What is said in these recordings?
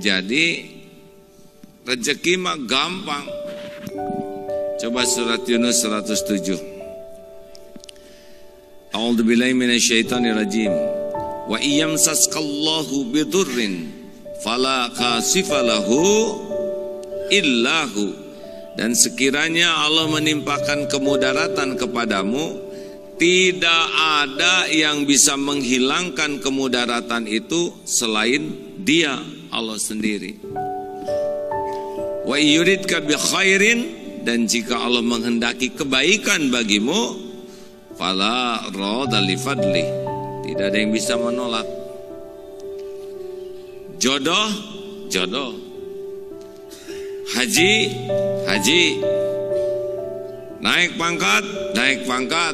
Jadi rezeki mah gampang. Coba surat Yunus 107. A'udzubillahi minasyaitonirrajim. Wa iyamsaskallahu bidurrin fala kashifa lahu illahu. Dan sekiranya Allah menimpakan kemudaratan kepadamu, tidak ada yang bisa menghilangkan kemudaratan itu selain Dia, Allah sendiri. Wa yuridka bi khairin, dan jika Allah menghendaki kebaikan bagimu, fala radha li fadli, tidak ada yang bisa menolak. Jodoh, jodoh. Haji, haji. Naik pangkat, naik pangkat.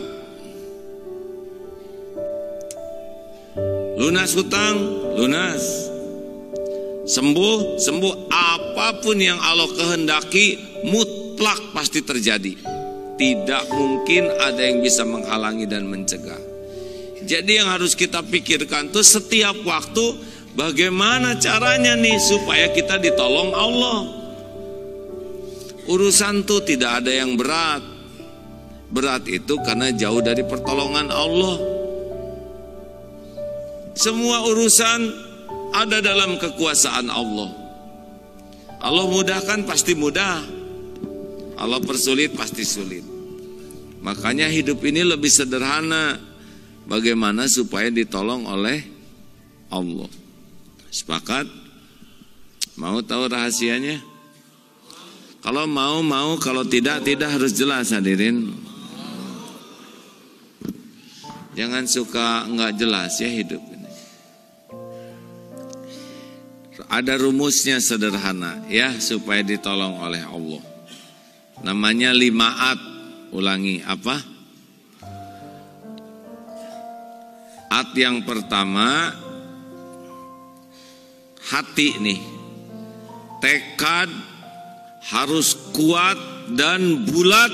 Lunas hutang, lunas. Sembuh, sembuh. Apapun yang Allah kehendaki mutlak pasti terjadi. Tidak mungkin ada yang bisa menghalangi dan mencegah. Jadi yang harus kita pikirkan tuh setiap waktu, bagaimana caranya nih supaya kita ditolong Allah. Urusan tuh tidak ada yang berat. Berat itu karena jauh dari pertolongan Allah. Semua urusan ada dalam kekuasaan Allah. Allah mudahkan pasti mudah. Allah persulit pasti sulit. Makanya hidup ini lebih sederhana. Bagaimana supaya ditolong oleh Allah. Sepakat? Mau tahu rahasianya? Kalau mau, kalau tidak harus jelas, hadirin. Jangan suka nggak jelas ya hidup ini. Ada rumusnya sederhana ya supaya ditolong oleh Allah. Namanya 5 at. Ulangi, apa? At yang pertama, hati nih. Tekad harus kuat dan bulat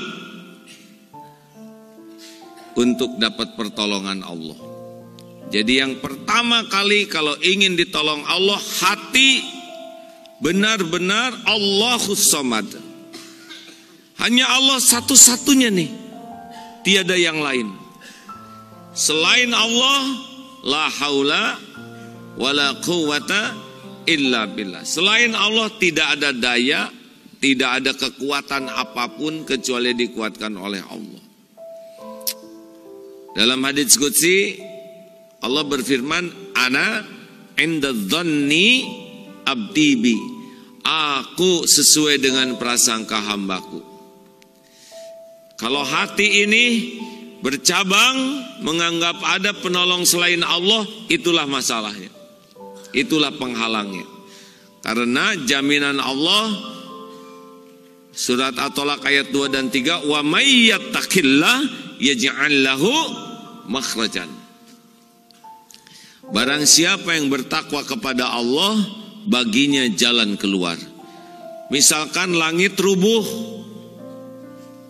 untuk dapat pertolongan Allah. Jadi yang pertama kali kalau ingin ditolong Allah, hati benar-benar Allahus Samad. Hanya Allah satu-satunya nih, tiada yang lain. Selain Allah, la haula wala quwata illa billah. Selain Allah tidak ada daya, tidak ada kekuatan apapun kecuali dikuatkan oleh Allah. Dalam hadits qudsi Allah berfirman, ana inda dhanni abdi bi. Aku sesuai dengan prasangka hambaku. Kalau hati ini bercabang menganggap ada penolong selain Allah, itulah masalahnya. Itulah penghalangnya. Karena jaminan Allah Surat At-Tolak ayat 2 dan 3, wa may yattaqillah yaj'al lahu makhrajan. Barang siapa yang bertakwa kepada Allah, baginya jalan keluar. Misalkan langit rubuh,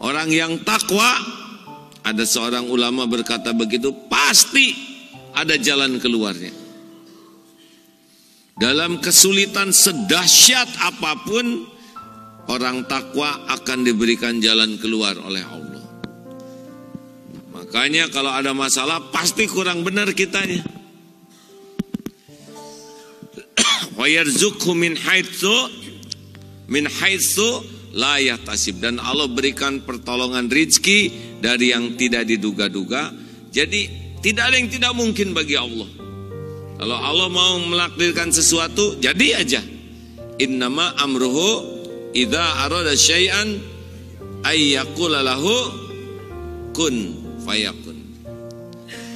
orang yang takwa, ada seorang ulama berkata begitu, pasti ada jalan keluarnya. Dalam kesulitan sedahsyat apapun, orang takwa akan diberikan jalan keluar oleh Allah. Makanya kalau ada masalah pasti kurang benar kitanya. Wa yarzuqhu min haitsu la yahtasib, dan Allah berikan pertolongan rizki dari yang tidak diduga-duga. Jadi tidak ada yang tidak mungkin bagi Allah. Kalau Allah mau menakdirkan sesuatu, jadi aja. Innama amruhu idza arada syai'an ay yaqula lahu kun fayakun.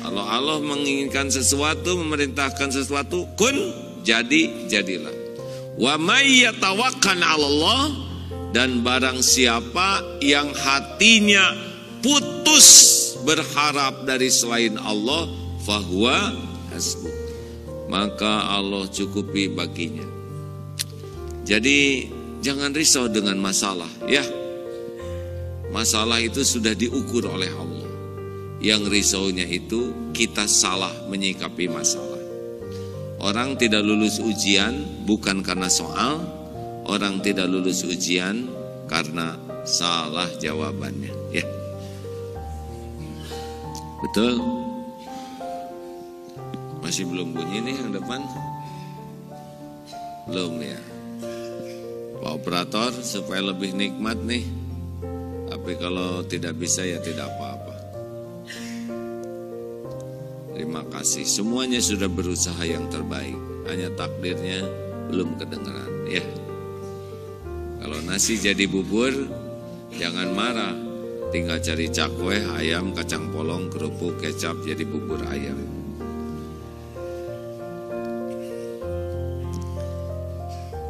Kalau Allah menginginkan sesuatu, memerintahkan sesuatu, kun, jadi, jadilah. Wa may yatawakkal 'ala Allah, dan barang siapa yang hatinya putus berharap dari selain Allah, fahuwa hasbuh, maka Allah cukupi baginya. Jadi jangan risau dengan masalah ya. Masalah itu sudah diukur oleh Allah. Yang risaunya itu kita salah menyikapi masalah. Orang tidak lulus ujian bukan karena soal, orang tidak lulus ujian karena salah jawabannya. Ya, betul. Masih belum bunyi nih yang depan? Belum ya. Pak Operator supaya lebih nikmat nih. Tapi kalau tidak bisa ya tidak apa-apa. Terima kasih. Semuanya sudah berusaha yang terbaik. Hanya takdirnya belum kedengaran ya. Kalau nasi jadi bubur, jangan marah. Tinggal cari cakwe, ayam, kacang polong, kerupuk, kecap jadi bubur ayam.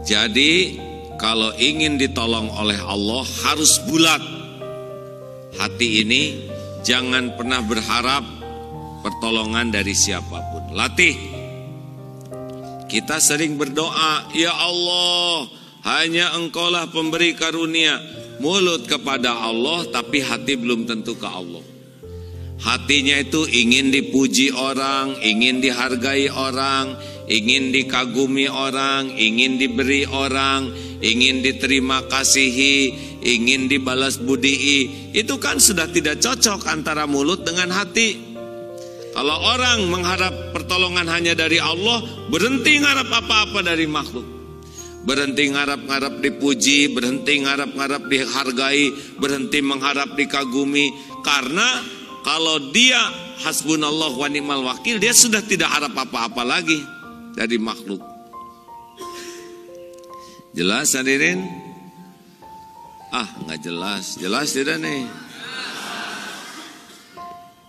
Jadi kalau ingin ditolong oleh Allah harus bulat. Hati ini jangan pernah berharap pertolongan dari siapapun. Latih. Kita sering berdoa, ya Allah, hanya Engkaulah pemberi karunia. Mulut kepada Allah tapi hati belum tentu ke Allah. Hatinya itu ingin dipuji orang, ingin dihargai orang, ingin dikagumi orang, ingin diberi orang, ingin diterima kasihi, ingin dibalas budii. Itu kan sudah tidak cocok antara mulut dengan hati. Kalau orang mengharap pertolongan hanya dari Allah, berhenti ngarap apa-apa dari makhluk. Berhenti ngarap-ngarap dipuji, berhenti ngarap-ngarap dihargai, berhenti mengharap dikagumi. Karena kalau dia hasbunallah wa ni'mal wakil, dia sudah tidak harap apa-apa lagi dari makhluk. Jelas hadirin? Nggak jelas. Jelas tidak nih?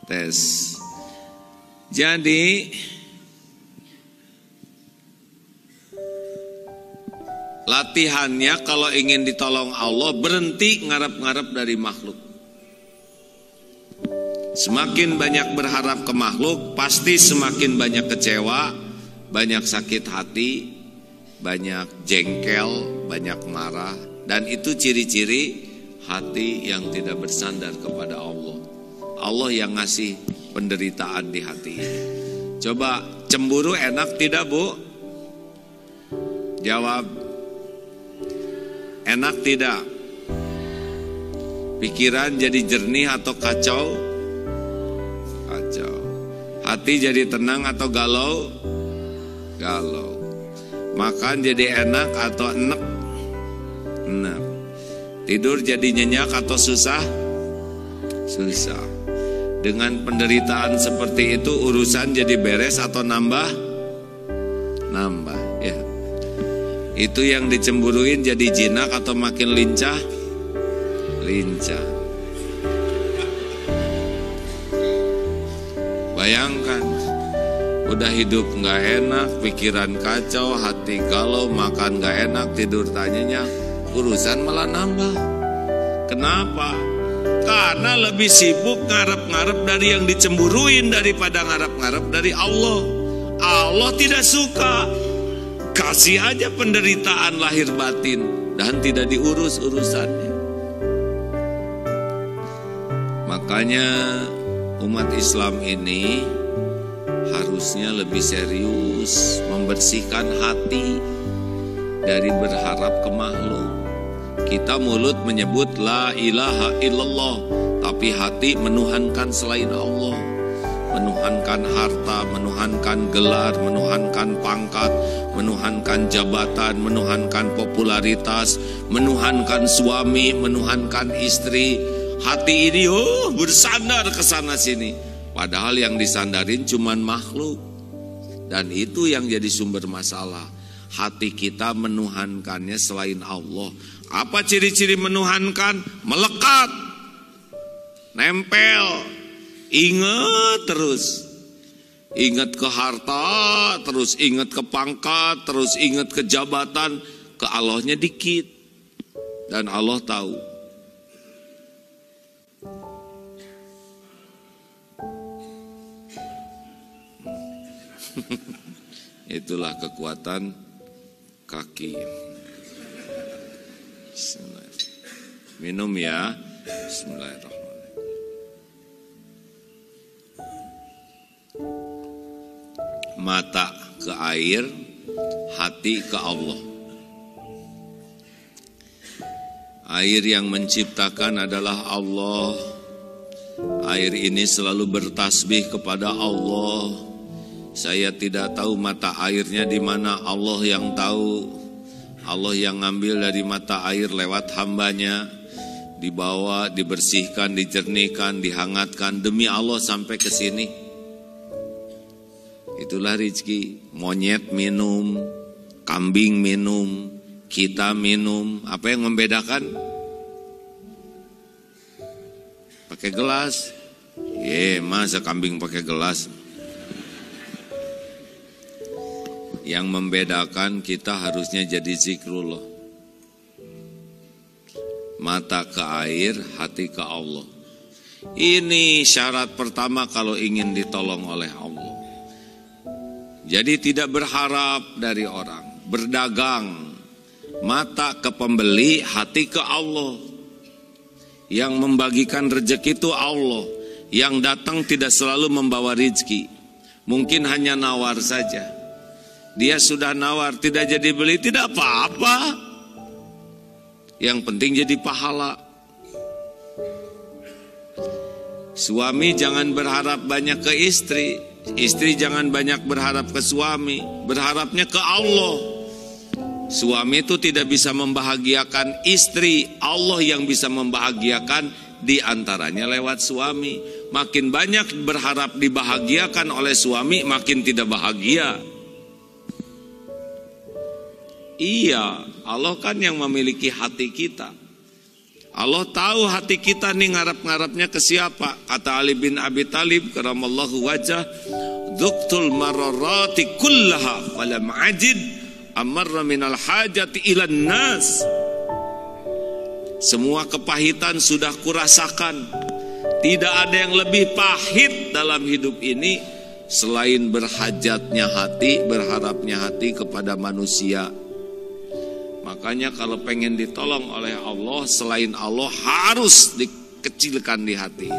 Tes. Jadi latihannya kalau ingin ditolong Allah, berhenti ngarap-ngarap dari makhluk. Semakin banyak berharap ke makhluk, pasti semakin banyak kecewa, banyak sakit hati, banyak jengkel, banyak marah. Dan itu ciri-ciri hati yang tidak bersandar kepada Allah. Allah yang ngasih penderitaan di hati ini. Coba, cemburu enak tidak Bu? Jawab. Enak tidak? Pikiran jadi jernih atau kacau? Kacau. Hati jadi tenang atau galau? Galau. Makan jadi enak atau enek? Enek. Tidur jadi nyenyak atau susah? Susah. Dengan penderitaan seperti itu urusan jadi beres atau nambah? Nambah ya. Itu yang dicemburuin jadi jinak atau makin lincah? Lincah. Bayangkan, udah hidup gak enak, pikiran kacau, hati galau, makan gak enak, tidur tak nyenyak, urusan malah nambah. Kenapa? Karena lebih sibuk ngarep-ngarep dari yang dicemburuin daripada ngarep-ngarep dari Allah. Allah tidak suka. Kasih aja penderitaan lahir batin dan tidak diurus urusannya. Makanya umat Islam ini harusnya lebih serius membersihkan hati dari berharap ke makhluk. Kita mulut menyebut la ilaha illallah, tapi hati menuhankan selain Allah. Menuhankan harta, menuhankan gelar, menuhankan pangkat, menuhankan jabatan, menuhankan popularitas, menuhankan suami, menuhankan istri. Hati ini bersandar ke sana sini. Padahal yang disandarin cuman makhluk. Dan itu yang jadi sumber masalah. Hati kita menuhankannya selain Allah. Apa ciri-ciri menuhankan? Melekat, nempel, ingat terus. Ingat ke harta, terus ingat ke pangkat, terus ingat ke jabatan. Ke Allahnya dikit. Dan Allah tahu. Itulah kekuatan kaki. Minum ya. Bismillahirrahmanirrahim. Mata ke air, hati ke Allah. Air yang menciptakan adalah Allah. Air ini selalu bertasbih kepada Allah. Saya tidak tahu mata airnya di mana, Allah yang tahu. Allah yang ngambil dari mata air lewat hambanya, dibawa, dibersihkan, dijernihkan, dihangatkan demi Allah sampai ke sini. Itulah rezeki. Monyet minum, kambing minum, kita minum. Apa yang membedakan? Pakai gelas. Masa kambing pakai gelas? Yang membedakan kita harusnya jadi zikrullah. Mata ke air, hati ke Allah. Ini syarat pertama kalau ingin ditolong oleh Allah. Jadi tidak berharap dari orang. Berdagang, mata ke pembeli, hati ke Allah. Yang membagikan rezeki itu Allah. Yang datang tidak selalu membawa rezeki. Mungkin hanya nawar saja. Dia sudah nawar, tidak jadi beli, tidak apa-apa. Yang penting jadi pahala. Suami jangan berharap banyak ke istri. Istri jangan banyak berharap ke suami. Berharapnya ke Allah. Suami itu tidak bisa membahagiakan istri. Allah yang bisa membahagiakan, di antaranya lewat suami. Makin banyak berharap dibahagiakan oleh suami, makin tidak bahagia. Iya, Allah kan yang memiliki hati kita. Allah tahu hati kita nih ngarap-ngarapnya ke siapa. Kata Ali bin Abi Thalib karamallahu wajah, "Dzuktul mararati kullaha falam ajid amarra minal hajati ilan nas." Semua kepahitan sudah kurasakan. Tidak ada yang lebih pahit dalam hidup ini selain berhajatnya hati, berharapnya hati kepada manusia. Makanya kalau pengen ditolong oleh Allah, selain Allah harus dikecilkan di hati.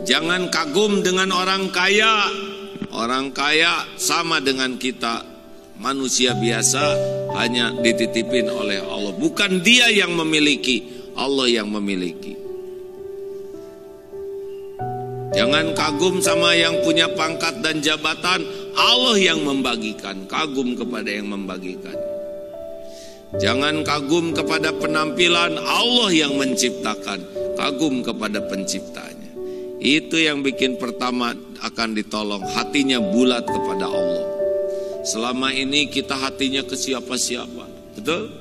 Jangan kagum dengan orang kaya. Orang kaya sama dengan kita, manusia biasa, hanya dititipin oleh Allah. Bukan dia yang memiliki, Allah yang memiliki. Jangan kagum sama yang punya pangkat dan jabatan, Allah yang membagikan. Kagum kepada yang membagikan. Jangan kagum kepada penampilan, Allah yang menciptakan. Kagum kepada penciptanya. Itu yang bikin pertama akan ditolong. Hatinya bulat kepada Allah. Selama ini kita hatinya ke siapa-siapa. Betul?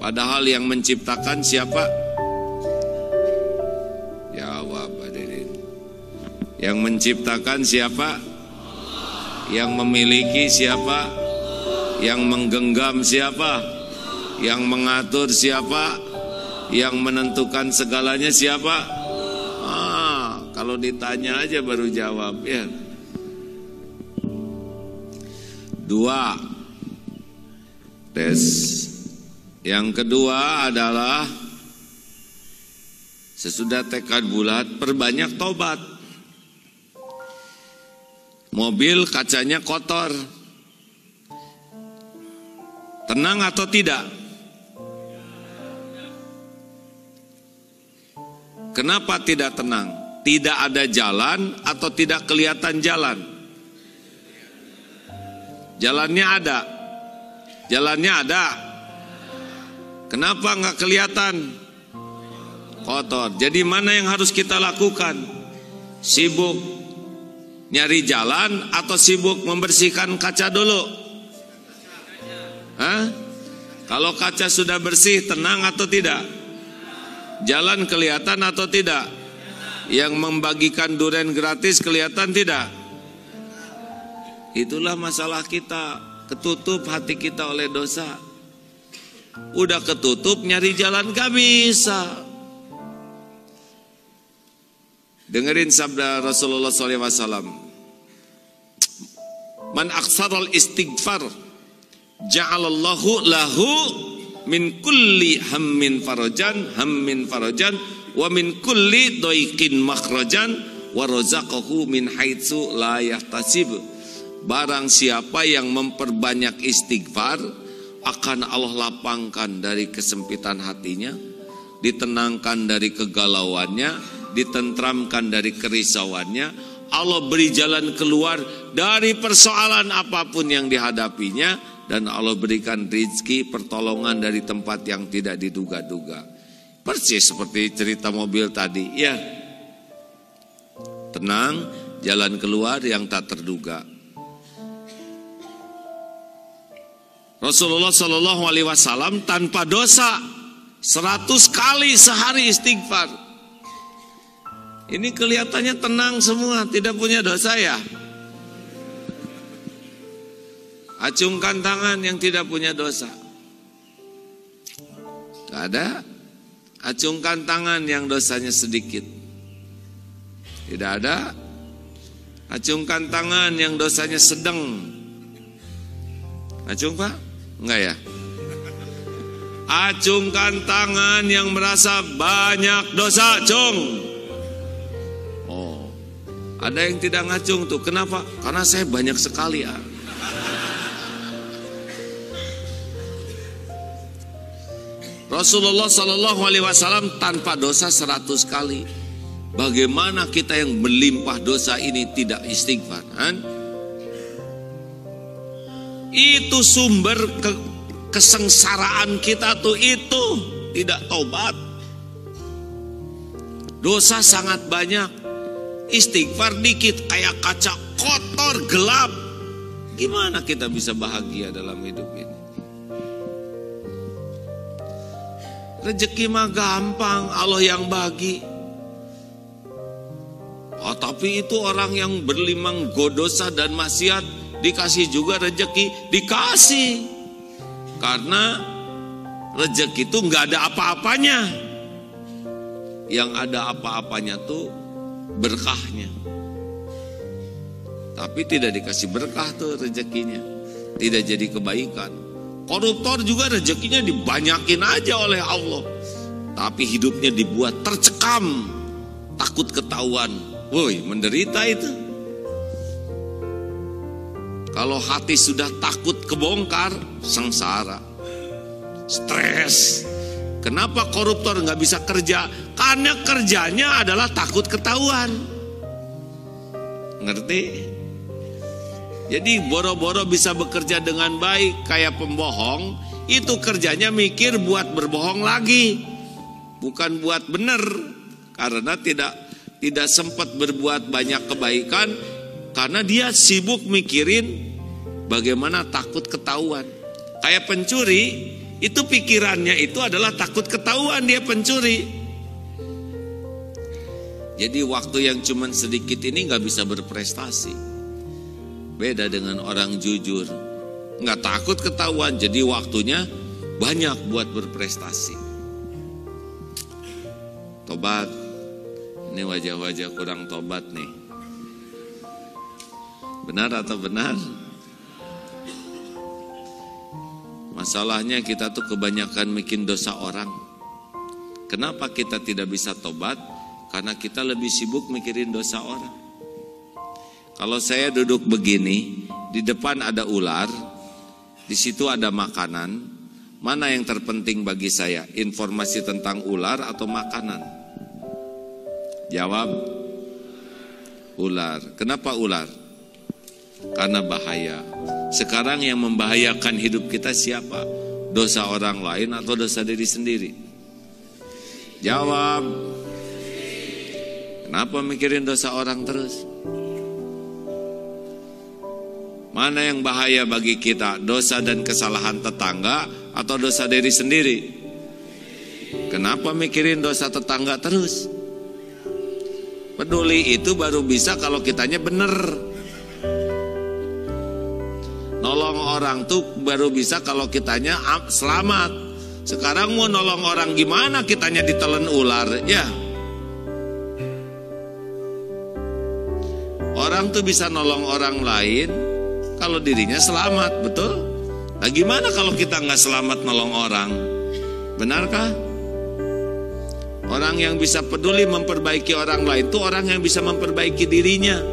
Padahal yang menciptakan siapa? Jawab hadirin. Yang menciptakan siapa? Yang memiliki siapa? Yang menggenggam siapa? Yang mengatur siapa? Yang menentukan segalanya siapa? Kalau ditanya aja baru jawab ya. 2. Tes. Yang kedua adalah sesudah tekad bulat, perbanyak tobat. Mobil kacanya kotor. Tenang atau tidak? Kenapa tidak tenang? Tidak ada jalan atau tidak kelihatan jalan? Jalannya ada. Jalannya ada. Kenapa nggak kelihatan? Kotor. Jadi mana yang harus kita lakukan? Sibuk nyari jalan atau sibuk membersihkan kaca dulu? Kalau kaca sudah bersih, tenang atau tidak? Jalan kelihatan atau tidak? Yang membagikan durian gratis kelihatan tidak? Itulah masalah kita. Ketutup hati kita oleh dosa. Udah ketutup, nyari jalan gak bisa. Dengerin sabda Rasulullah SAW. Man aksaral istighfar ja'alallahu lahu min kulli hammin farajan wa min kulli doikin makhrajan wa razaqahu min haitsu la yahtasib. Barang siapa yang memperbanyak istighfar, akan Allah lapangkan dari kesempitan hatinya, ditenangkan dari kegalauannya, ditentramkan dari kerisauannya. Allah beri jalan keluar dari persoalan apapun yang dihadapinya, dan Allah berikan rizki, pertolongan dari tempat yang tidak diduga-duga. Persis seperti cerita mobil tadi, ya. Tenang, jalan keluar yang tak terduga. Rasulullah Shallallahu Alaihi Wasallam tanpa dosa 100 kali sehari istighfar. Ini kelihatannya tenang semua, tidak punya dosa ya. Acungkan tangan yang tidak punya dosa. Gak ada. Acungkan tangan yang dosanya sedikit. Tidak ada. Acungkan tangan yang dosanya sedang. Acung Pak? Enggak ya? Acungkan tangan yang merasa banyak dosa, cung. Oh, ada yang tidak ngacung tuh. Kenapa? Karena saya banyak sekali ya. Rasulullah Shallallahu Alaihi Wasallam tanpa dosa 100 kali. Bagaimana kita yang melimpah dosa ini tidak istighfar? Itu sumber kesengsaraan kita tuh, itu tidak taubat. Dosa sangat banyak, istighfar dikit kayak kaca kotor gelap. Gimana kita bisa bahagia dalam hidup ini? Rezeki mah gampang, Allah yang bagi. Oh, tapi itu orang yang berlimang dosa dan maksiat dikasih juga rezeki, dikasih. Karena rezeki itu nggak ada apa-apanya. Yang ada apa-apanya tuh berkahnya. Tapi tidak dikasih berkah tuh rezekinya, tidak jadi kebaikan. Koruptor juga rezekinya dibanyakin aja oleh Allah, tapi hidupnya dibuat tercekam, takut ketahuan. Woi, menderita itu. Kalau hati sudah takut kebongkar, sengsara, stres. Kenapa koruptor nggak bisa kerja? Karena kerjanya adalah takut ketahuan. Ngerti? Jadi boro-boro bisa bekerja dengan baik kayak pembohong, itu kerjanya mikir buat berbohong lagi, bukan buat bener. Karena tidak sempat berbuat banyak kebaikan. Karena dia sibuk mikirin bagaimana takut ketahuan. Kayak pencuri, itu pikirannya itu adalah takut ketahuan dia pencuri. Jadi waktu yang cuman sedikit ini gak bisa berprestasi. Beda dengan orang jujur, gak takut ketahuan, jadi waktunya banyak buat berprestasi. Tobat. Ini wajah-wajah kurang tobat nih. Benar atau benar? Masalahnya kita tuh kebanyakan bikin dosa orang. Kenapa kita tidak bisa tobat? Karena kita lebih sibuk mikirin dosa orang. Kalau saya duduk begini, di depan ada ular, di situ ada makanan, mana yang terpenting bagi saya? Informasi tentang ular atau makanan? Jawab, ular. Kenapa ular? Karena bahaya. Sekarang yang membahayakan hidup kita siapa? Dosa orang lain atau dosa diri sendiri? Jawab. Kenapa mikirin dosa orang terus? Mana yang bahaya bagi kita? Dosa dan kesalahan tetangga atau dosa diri sendiri? Kenapa mikirin dosa tetangga terus? Peduli itu baru bisa kalau kitanya bener. Nolong orang tuh baru bisa kalau kitanya selamat. Sekarang mau nolong orang gimana kitanya ditelan ular, ya? Orang tuh bisa nolong orang lain kalau dirinya selamat, betul? Nah gimana kalau kita nggak selamat nolong orang? Benarkah? Orang yang bisa peduli memperbaiki orang lain itu orang yang bisa memperbaiki dirinya.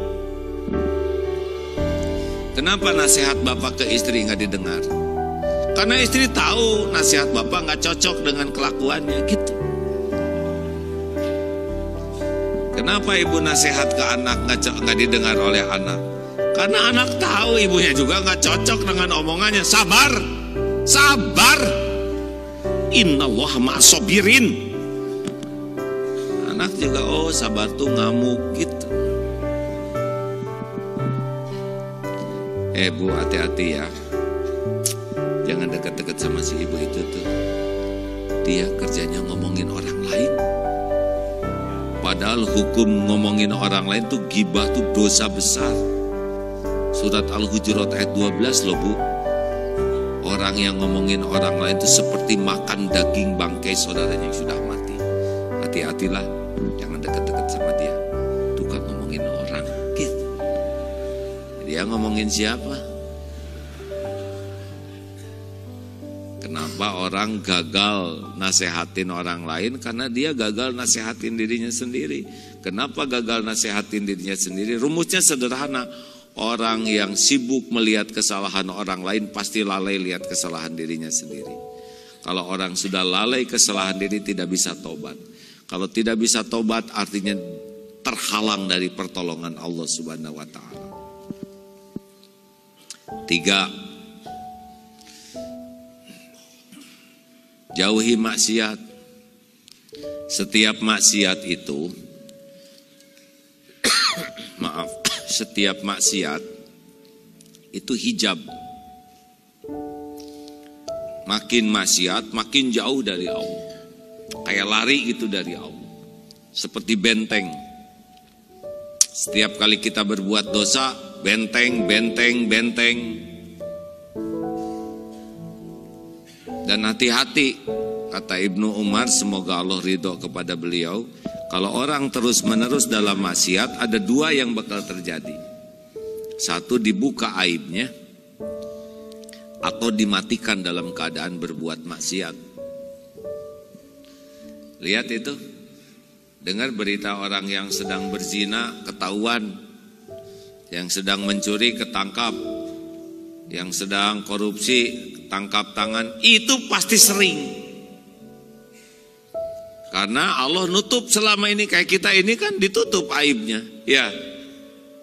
Kenapa nasihat bapak ke istri nggak didengar? Karena istri tahu nasihat bapak nggak cocok dengan kelakuannya gitu. Kenapa ibu nasihat ke anak nggak didengar oleh anak? Karena anak tahu ibunya juga nggak cocok dengan omongannya. Sabar, sabar. Innallaha ma'as-sabirin. Anak juga oh sabar tuh ngamuk gitu. Bu hati-hati ya. Jangan dekat-dekat sama si ibu itu tuh. Dia kerjanya ngomongin orang lain. Padahal hukum ngomongin orang lain tuh ghibah tuh dosa besar. Surat Al-Hujurat ayat 12 loh Bu. Orang yang ngomongin orang lain tuh seperti makan daging bangkai saudaranya yang sudah mati. Hati-hatilah, jangan dekat-dekat sama dia. Tuh kan ngomongin orang gitu. Dia ngomongin siapa? Kenapa orang gagal nasehatin orang lain? Karena dia gagal nasehatin dirinya sendiri. Kenapa gagal nasehatin dirinya sendiri? Rumusnya sederhana. Orang yang sibuk melihat kesalahan orang lain pasti lalai lihat kesalahan dirinya sendiri. Kalau orang sudah lalai kesalahan diri tidak bisa tobat. Kalau tidak bisa tobat artinya terhalang dari pertolongan Allah Subhanahu wa taala. 3. Jauhi maksiat. Setiap maksiat itu maaf, setiap maksiat itu hijab. Makin maksiat, makin jauh dari Allah. Kayak lari gitu dari Allah. Seperti benteng. Setiap kali kita berbuat dosa, benteng, benteng, benteng. Dan hati-hati, kata Ibnu Umar, semoga Allah ridho kepada beliau. Kalau orang terus-menerus dalam maksiat, ada 2 yang bakal terjadi. 1, dibuka aibnya, atau dimatikan dalam keadaan berbuat maksiat. Lihat itu, dengar berita orang yang sedang berzina ketahuan, yang sedang mencuri ketangkap, yang sedang korupsi tangkap tangan, itu pasti sering. Karena Allah nutup selama ini, kayak kita ini kan ditutup aibnya. Ya,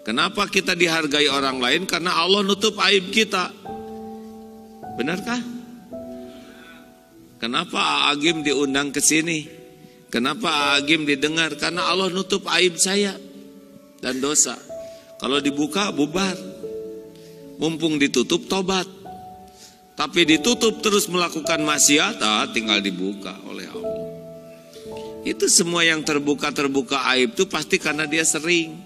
kenapa kita dihargai orang lain? Karena Allah nutup aib kita. Benarkah? Kenapa Agim diundang ke sini? Kenapa Agim didengar? Karena Allah nutup aib saya dan dosa. Kalau dibuka bubar. Mumpung ditutup tobat. Tapi ditutup terus melakukan maksiat, tinggal dibuka oleh Allah. Itu semua yang terbuka aib itu pasti karena dia sering.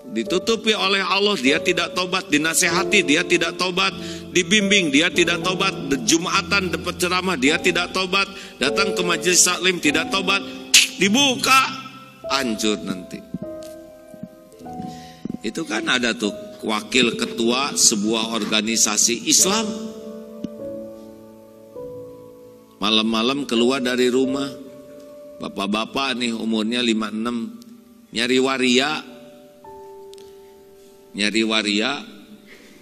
Ditutupi oleh Allah, dia tidak tobat. Dinasehati, dia tidak tobat. Dibimbing, dia tidak tobat. Jumatan dapat ceramah, dia tidak tobat. Datang ke majelis taklim, tidak tobat. Dibuka, hancur nanti. Itu kan ada tuh wakil ketua sebuah organisasi Islam. Malam-malam keluar dari rumah, bapak-bapak nih umurnya 56, nyari waria,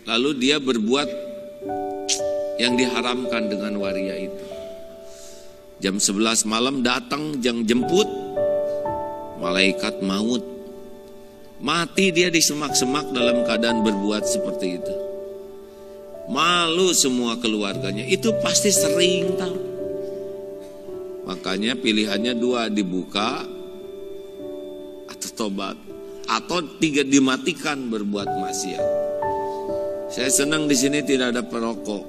lalu dia berbuat yang diharamkan dengan waria itu. Jam 11 malam datang jemput malaikat maut. Mati dia di semak-semak dalam keadaan berbuat seperti itu. Malu semua keluarganya, itu pasti sering tahu. Makanya pilihannya 2, dibuka atau tobat, atau 3, dimatikan berbuat maksiat. Saya senang di sini tidak ada perokok.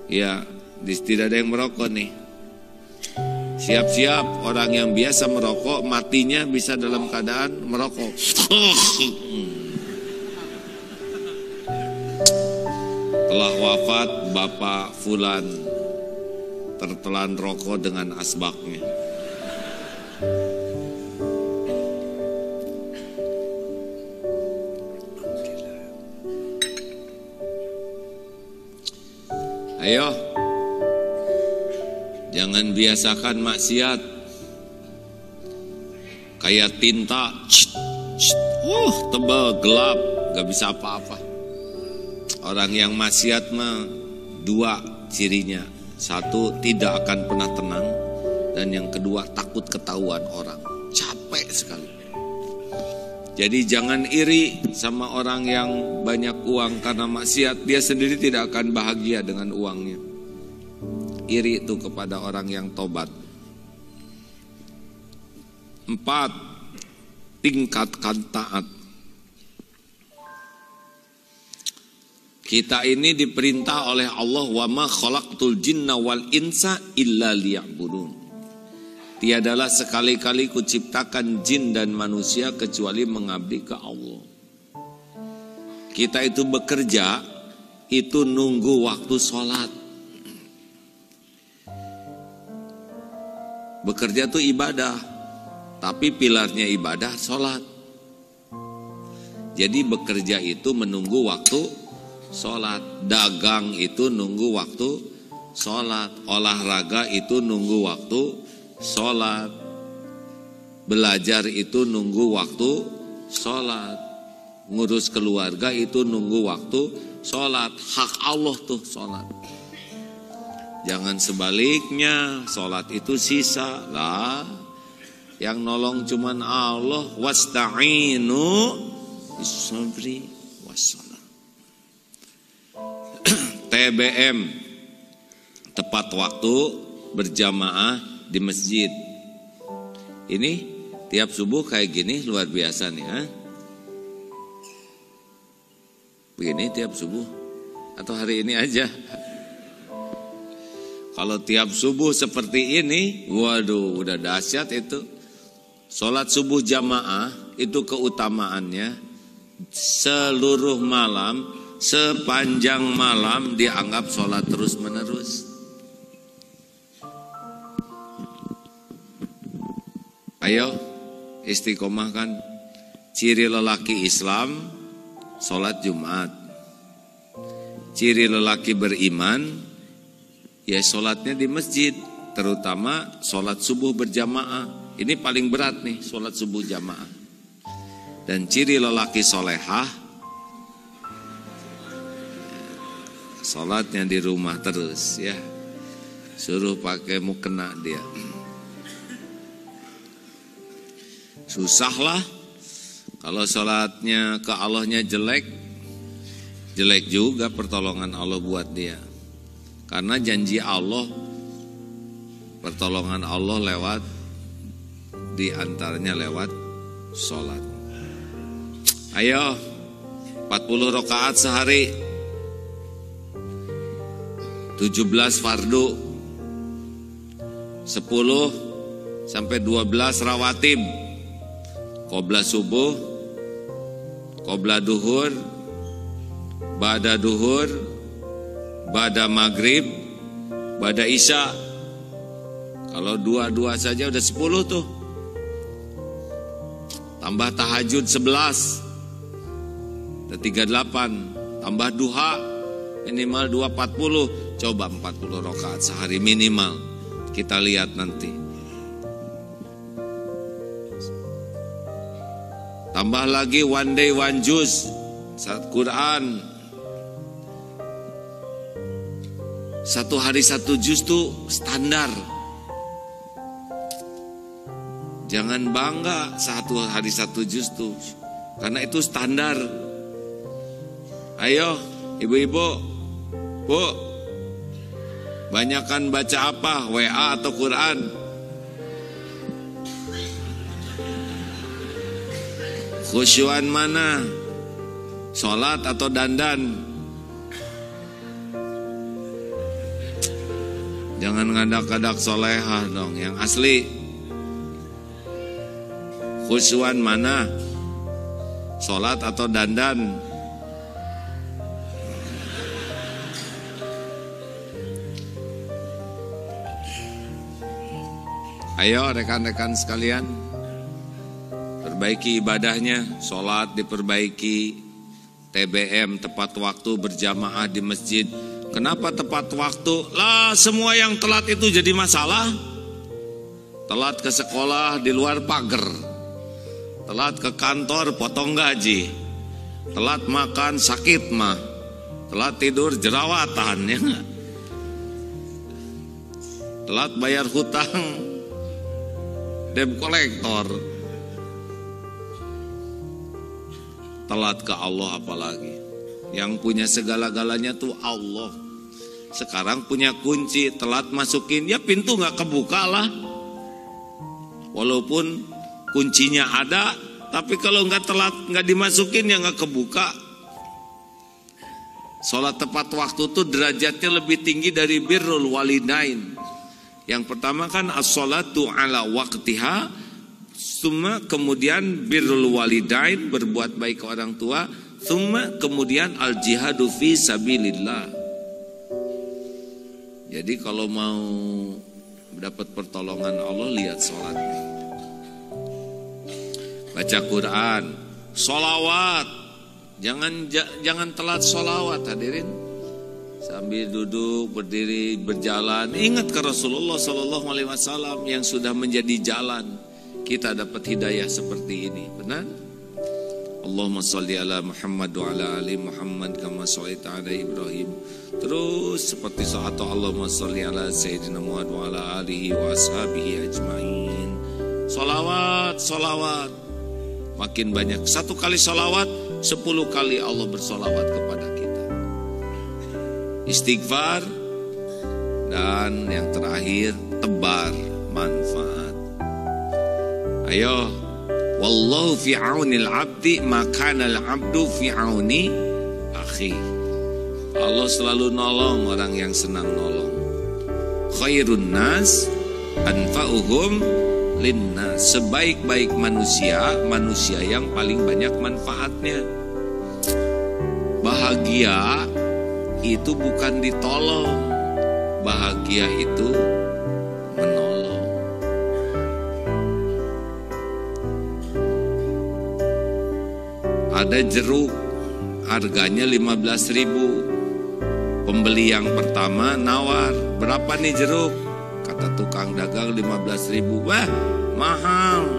Ya, tidak ada yang merokok nih. Siap-siap, orang yang biasa merokok matinya bisa dalam keadaan merokok. Telah wafat Bapak Fulan, tertelan rokok dengan asbaknya. Ayo, jangan biasakan maksiat. kayak tinta, tebal, gelap, gak bisa apa-apa. Orang yang maksiat mah dua cirinya. Satu, tidak akan pernah tenang. Dan yang kedua, takut ketahuan orang. Capek sekali. Jadi jangan iri sama orang yang banyak uang karena maksiat. Dia sendiri tidak akan bahagia dengan uangnya. Iri itu kepada orang yang tobat. 4. Tingkatkan taat. Kita ini diperintah oleh Allah, wa ma khalaqtul jinna wal insa illa liya'budun. Tiadalah sekali-kali kuciptakan jin dan manusia kecuali mengabdi ke Allah. Kita itu bekerja, itu nunggu waktu sholat. Bekerja itu ibadah, tapi pilarnya ibadah sholat. Jadi bekerja itu menunggu waktu sholat. Dagang itu nunggu waktu sholat. Olahraga itu nunggu waktu sholat. Belajar itu nunggu waktu sholat. Ngurus keluarga itu nunggu waktu sholat. Hak Allah tuh sholat. Jangan sebaliknya, sholat itu sisa lah. Yang nolong cuman Allah. Wasta'inu bis-sabri was-shalah. TBM, tepat waktu berjamaah di masjid. Ini tiap subuh kayak gini luar biasa nih, ha? Begini tiap subuh atau hari ini aja? Kalau tiap subuh seperti ini, waduh, udah dahsyat itu. Sholat subuh jamaah itu keutamaannya seluruh malam, sepanjang malam dianggap sholat terus menerus. Ayo istiqomah kan. Ciri lelaki Islam sholat Jumat. Ciri lelaki beriman ya sholatnya di masjid, terutama sholat subuh berjamaah. Ini paling berat nih, sholat subuh jamaah. Dan ciri lelaki solehah, sholatnya di rumah terus ya. Suruh pakai mukena dia. Susah lah. Kalau sholatnya ke Allahnya jelek, jelek juga pertolongan Allah buat dia. Karena janji Allah, pertolongan Allah lewat, di antaranya lewat sholat. Ayo 40 rakaat sehari, 17 fardu, 10 sampai 12 rawatib. Qobla subuh, qobla duhur, ba'da duhur, ba'da maghrib, ba'da isya. Kalau dua-dua saja udah 10 tuh. Tambah tahajud 11, udah 38. Tambah duha minimal 240. Coba 40 rakaat sehari minimal. Kita lihat nanti. Tambah lagi one day one juz Quran. Satu hari satu juz tuh standar. Jangan bangga satu hari satu juz tuh, karena itu standar. Ayo ibu-ibu, bu, banyakan baca apa? WA atau Quran? Khusyuan mana? Sholat atau dandan? Jangan ngadak-ngadak solehah dong, yang asli. Khusyuan mana? Sholat atau dandan? Ayo rekan-rekan sekalian, perbaiki ibadahnya. Sholat diperbaiki, TBM tepat waktu berjamaah di masjid. Kenapa tepat waktu? Lah semua yang telat itu jadi masalah. Telat ke sekolah di luar pagar, Telat ke kantor potong gaji. Telat makan sakit mah. Telat tidur jerawatan ya enggak? Telat bayar hutang debt collector. Telat ke Allah apalagi. Yang punya segala-galanya tuh Allah. Sekarang punya kunci, telat masukin, ya pintu gak kebuka lah. Walaupun kuncinya ada, tapi kalau gak telat, gak dimasukin ya gak kebuka. Sholat tepat waktu tuh derajatnya lebih tinggi dari birrul walidain. Yang pertama kan as-sholatu ala waqtiha, summa kemudian birrul walidain, berbuat baik ke orang tua, summa kemudian al-jihadu fi sabilillah. Jadi kalau mau dapat pertolongan Allah, lihat sholatnya. Baca Quran, sholawat, jangan telat sholawat hadirin. Sambil duduk, berdiri, berjalan, ingat ke Rasulullah SAW yang sudah menjadi jalan. Kita dapat hidayah seperti ini, benar? Allahumma salli ala Muhammad wa ala ali Muhammad kama shallaita ala Ibrahim. Terus seperti saat Allahumma salli ala Sayyidina Muhammad wa ala alihi wa ashabihi ajma'in. Salawat, salawat. Makin banyak. 1 kali salawat, 10 kali Allah bersalawat kepada kita. Istighfar. Dan yang terakhir, tebar manfaat. Ayo, wallahu fi aunil abdi makanal abdu fi auni akhi. Allah selalu nolong orang yang senang nolong. Khairun nas anfa'uhum linnas. Sebaik-baik manusia, manusia yang paling banyak manfaatnya. Bahagia itu bukan ditolong, bahagia itu menolong. Ada jeruk harganya 15.000. Pembeli yang pertama nawar, berapa nih jeruk? Kata tukang dagang 15.000. Wah, mahal.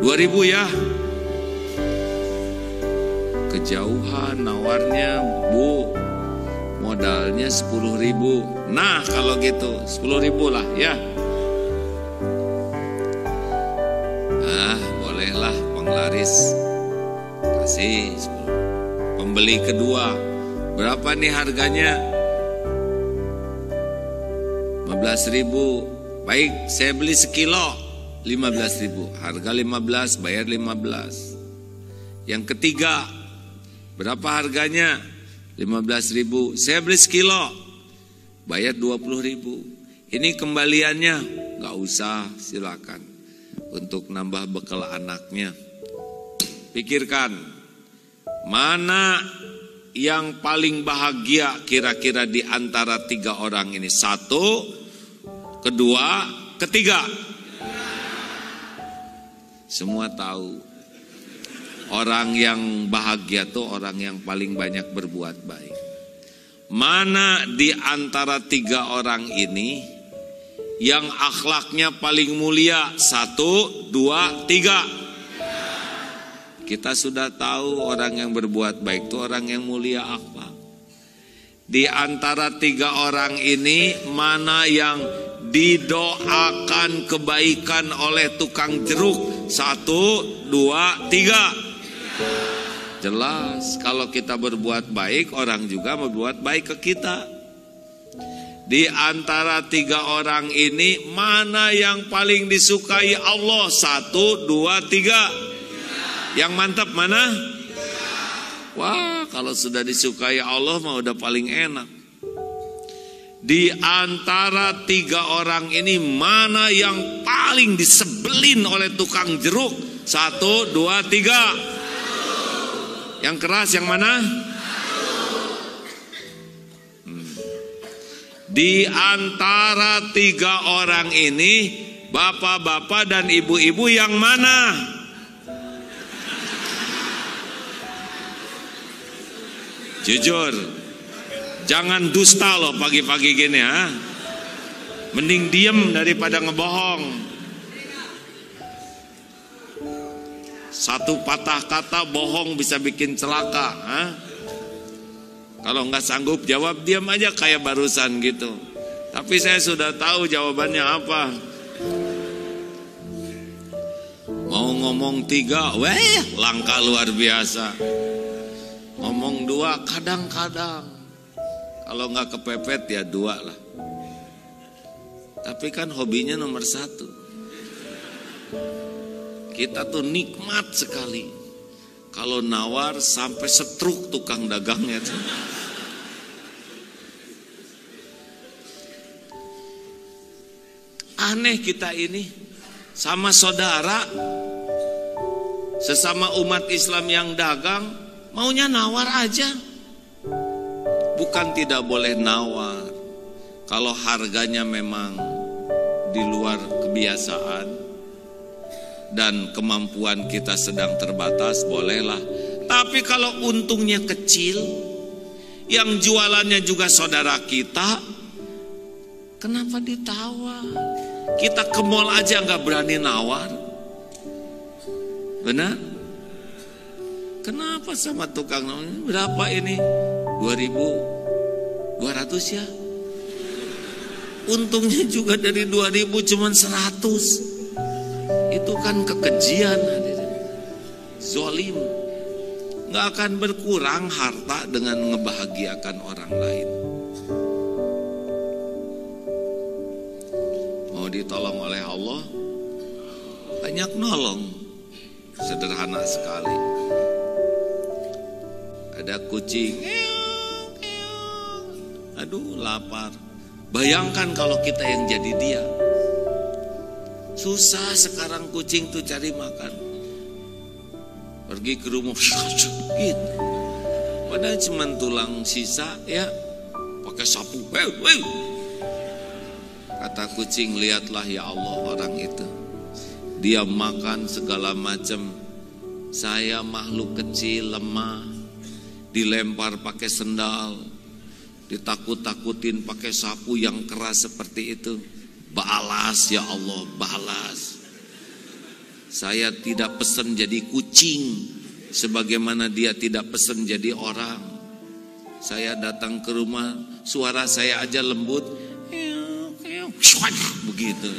2.000 ya. Kejauhan nawarnya, Bu. Modalnya 10.000. Nah kalau gitu 10.000 lah ya. Bolehlah penglaris kasih 10. Pembeli kedua, berapa nih harganya? 15.000. Baik, saya beli sekilo 15.000. Harga 15, bayar 15. Yang ketiga, berapa harganya? 15.000. Saya beli sekilo, bayar 20.000. Ini kembaliannya nggak usah, silakan untuk nambah bekal anaknya. Pikirkan mana yang paling bahagia kira-kira di antara 3 orang ini. 1, 2, 3. Semua tahu. Orang yang bahagia tuh orang yang paling banyak berbuat baik. Mana di antara 3 orang ini yang akhlaknya paling mulia? 1, 2, 3. Kita sudah tahu orang yang berbuat baik itu orang yang mulia akhlak. Di antara 3 orang ini mana yang didoakan kebaikan oleh tukang jeruk? 1, 2, 3. Jelas kalau kita berbuat baik, orang juga berbuat baik ke kita. Di antara 3 orang ini mana yang paling disukai Allah? 1, 2, 3. Yang mantap mana? Wah, kalau sudah disukai Allah mah udah paling enak. Di antara 3 orang ini mana yang paling disebelin oleh tukang jeruk? 1, 2, 3. Yang keras yang mana? Di antara 3 orang ini, bapak-bapak dan ibu-ibu yang mana? Jujur, jangan dusta loh pagi-pagi gini ya. Mending diem daripada ngebohong. Satu patah kata bohong bisa bikin celaka. Kalau nggak sanggup jawab, diam aja kayak barusan gitu. Tapi saya sudah tahu jawabannya apa. Mau ngomong 3, langkah luar biasa. Ngomong 2 kadang-kadang. Kalau nggak kepepet ya 2 lah. Tapi kan hobinya nomor 1. Kita tuh nikmat sekali kalau nawar sampai setruk tukang dagangnya tuh. Aneh kita ini, sama saudara sesama umat Islam yang dagang maunya nawar aja. Bukan tidak boleh nawar, kalau harganya memang di luar kebiasaan dan kemampuan kita sedang terbatas, bolehlah. Tapi kalau untungnya kecil, yang jualannya juga saudara kita, kenapa ditawar? Kita ke mall aja nggak berani nawar, benar? Kenapa sama tukang nawar? Berapa ini? 2.200 ya. Untungnya juga dari 2.000 cuman 100. Itu kan kekejian, zolim. Nggak akan berkurang harta dengan ngebahagiakan orang lain. Mau ditolong oleh Allah, banyak nolong. Sederhana sekali. Ada kucing, aduh lapar. Bayangkan kalau kita yang jadi dia. Susah sekarang kucing tuh cari makan. Pergi ke rumah gitu. Padahal cuma tulang sisa ya, pakai sapu. Kata kucing, lihatlah ya Allah orang itu. Dia makan segala macam. Saya makhluk kecil, lemah, dilempar pakai sendal, ditakut-takutin pakai sapu yang keras seperti itu. Balas ya Allah, balas. Saya tidak pesan jadi kucing, sebagaimana dia tidak pesan jadi orang. Saya datang ke rumah, suara saya aja lembut, begitu.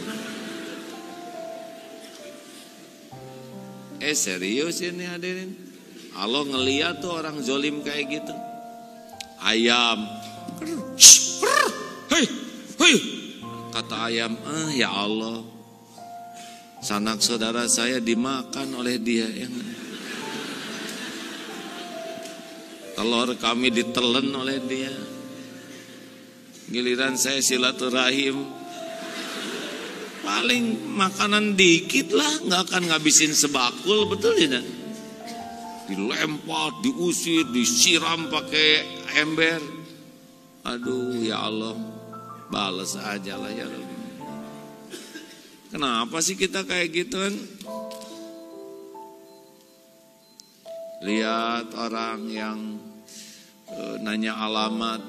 Serius ini hadirin. Allah ngeliat tuh orang zolim kayak gitu. Ayam, hei. Kata ayam, ya Allah, sanak saudara saya dimakan oleh dia. Telur kami ditelan oleh dia. Giliran saya silaturahim, paling makanan dikit lah, nggak akan ngabisin sebakul, betul tidak? Dilempar, diusir, disiram pakai ember. Aduh ya Allah, balas aja lah ya Rabbi. Kenapa sih kita kayak gitu kan? Lihat orang yang nanya alamat,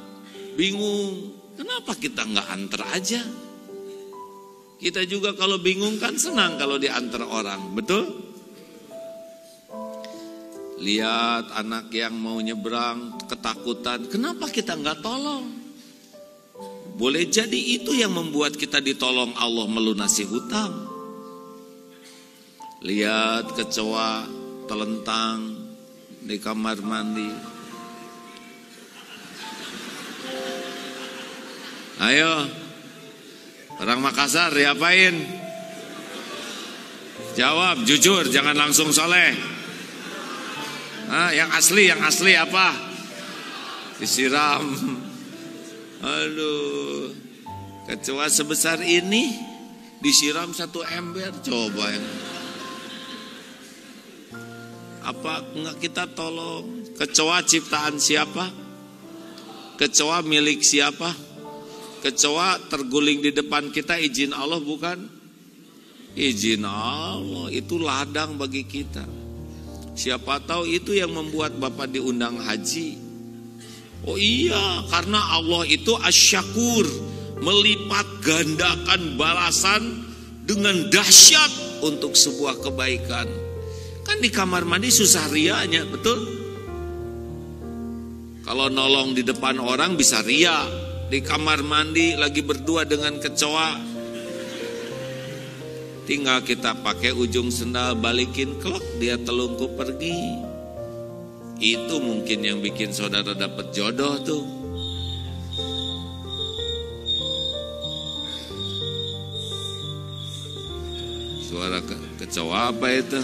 bingung. Kenapa kita nggak antar aja? Kita juga kalau bingung kan senang kalau diantar orang, betul? Lihat anak yang mau nyebrang ketakutan, kenapa kita nggak tolong? Boleh jadi itu yang membuat kita ditolong Allah melunasi hutang. Lihat kecoa telentang di kamar mandi. Ayo, orang Makassar diapain? Jawab jujur, jangan langsung soleh. Yang asli apa? Disiram. Aduh, kecoa sebesar ini disiram 1 ember, coba yang apa enggak kita tolong? Kecoa ciptaan siapa? Kecoa milik siapa? Kecoa terguling di depan kita izin Allah bukan? Izin Allah, itu ladang bagi kita. Siapa tahu itu yang membuat Bapak diundang haji. Oh iya, karena Allah itu asyakur, melipat gandakan balasan dengan dahsyat untuk sebuah kebaikan. Kan di kamar mandi susah rianya, betul? Kalau nolong di depan orang bisa ria, di kamar mandi lagi berdua dengan kecoa, tinggal kita pakai ujung sendal balikin, klok, dia telungkup pergi. Itu mungkin yang bikin saudara dapat jodoh tuh. Suara kecoa apa itu?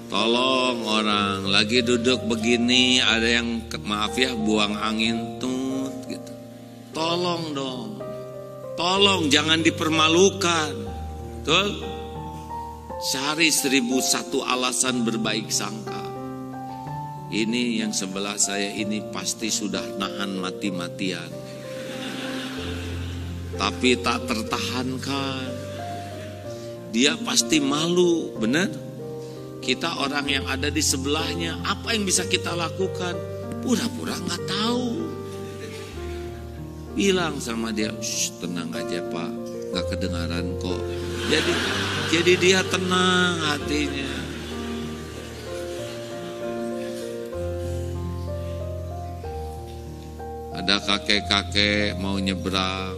Tolong orang lagi duduk begini, ada yang maaf ya buang angin tut gitu. Tolong dong. Tolong jangan dipermalukan. Betul? Cari 1001 alasan berbaik sangka. Ini yang sebelah saya ini pasti sudah nahan mati-matian, tapi tak tertahankan. Dia pasti malu, benar? Kita orang yang ada di sebelahnya, apa yang bisa kita lakukan? Pura-pura nggak tahu. Bilang sama dia, tenang aja Pak, nggak kedengaran kok. Jadi dia tenang hatinya. Ada kakek-kakek mau nyebrang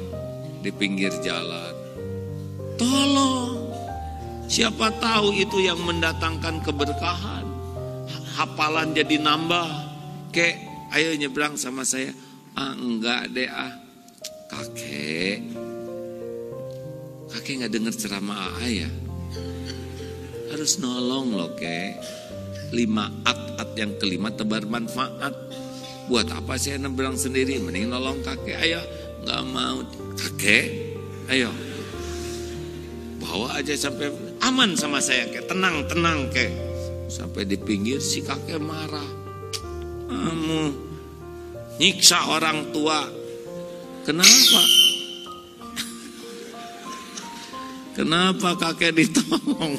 di pinggir jalan. Tolong, siapa tahu itu yang mendatangkan keberkahan. Hafalan jadi nambah. Kek, ayo nyebrang sama saya. Enggak deh Kakek nggak dengar ceramah ya. Harus nolong loh kek. 5 at yang kelima tebar manfaat. Buat apa saya nyebrang sendiri? Mending nolong kakek. Ayo, nggak mau kakek. Ayo, bawa aja sampai aman sama saya kek. Tenang kek. Sampai di pinggir si kakek marah. Kamu nyiksa orang tua. Kenapa? Kenapa kakek ditolong?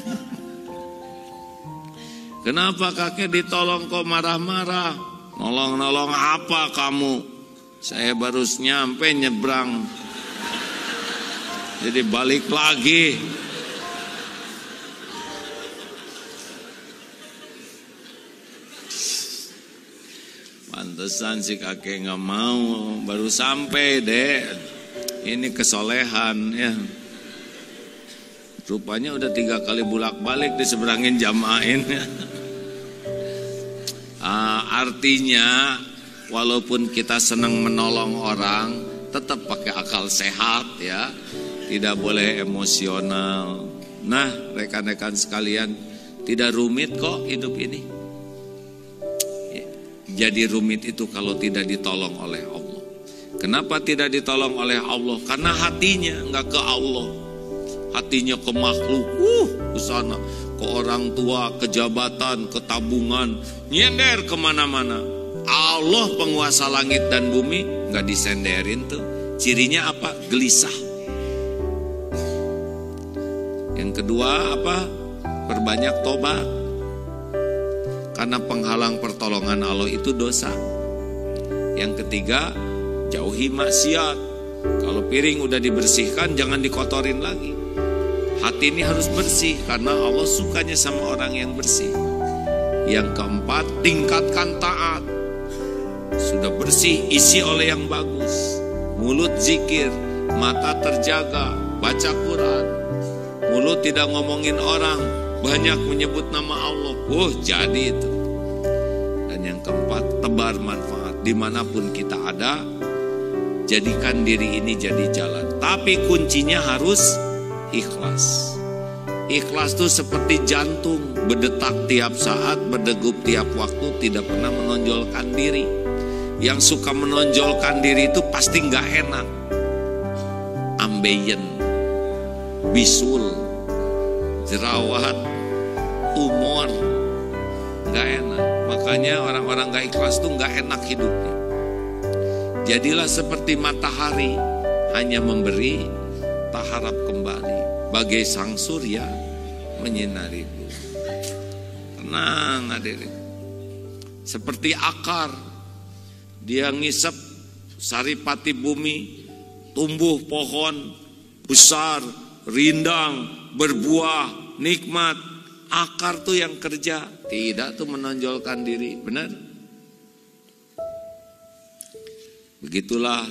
Kenapa kakek ditolong kok marah-marah? Nolong-nolong apa kamu? Saya baru nyampe nyebrang. Jadi balik lagi. Pantesan si kakek nggak mau, baru sampai deh. Ini kesolehan ya. Rupanya udah 3 kali bolak-balik diseberangin jamain. Artinya walaupun kita senang menolong orang, tetap pakai akal sehat ya. Tidak boleh emosional. Nah, rekan-rekan sekalian, tidak rumit kok hidup ini. Jadi rumit itu kalau tidak ditolong oleh Allah. Kenapa tidak ditolong oleh Allah? Karena hatinya nggak ke Allah. Hatinya ke makhluk, ke sana, ke orang tua, ke jabatan, ke tabungan, nyender kemana-mana. Allah penguasa langit dan bumi nggak disenderin tuh. Cirinya apa? Gelisah. Yang kedua apa? Perbanyak tobat. Karena penghalang pertolongan Allah itu dosa. Yang ketiga, jauhi maksiat. Kalau piring udah dibersihkan, jangan dikotorin lagi. Hati ini harus bersih karena Allah sukanya sama orang yang bersih. Yang keempat, tingkatkan taat. Sudah bersih, isi oleh yang bagus. Mulut zikir, mata terjaga, baca Quran. Mulut tidak ngomongin orang, banyak menyebut nama Allah. Jadi itu. Dan yang keempat, tebar manfaat. Dimanapun kita ada, jadikan diri ini jadi jalan. Tapi kuncinya harus ikhlas. Ikhlas itu seperti jantung, berdetak tiap saat, berdegup tiap waktu, tidak pernah menonjolkan diri. Yang suka menonjolkan diri itu pasti nggak enak. Ambeien, bisul, jerawat, tumor, nggak enak. Makanya orang-orang nggak ikhlas itu nggak enak hidupnya. Jadilah seperti matahari, hanya memberi, tak harap kembali. Bagai sang surya menyinari bumi. Tenang hadirin. Seperti akar, dia ngisep saripati bumi, tumbuh pohon besar, rindang, berbuah, nikmat. Akar tuh yang kerja, tidak tuh menonjolkan diri, benar? Begitulah,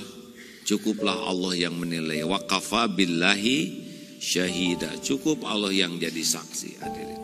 cukuplah Allah yang menilai. Wa kafa billahi syahida, cukup Allah yang jadi saksi. Hadirin.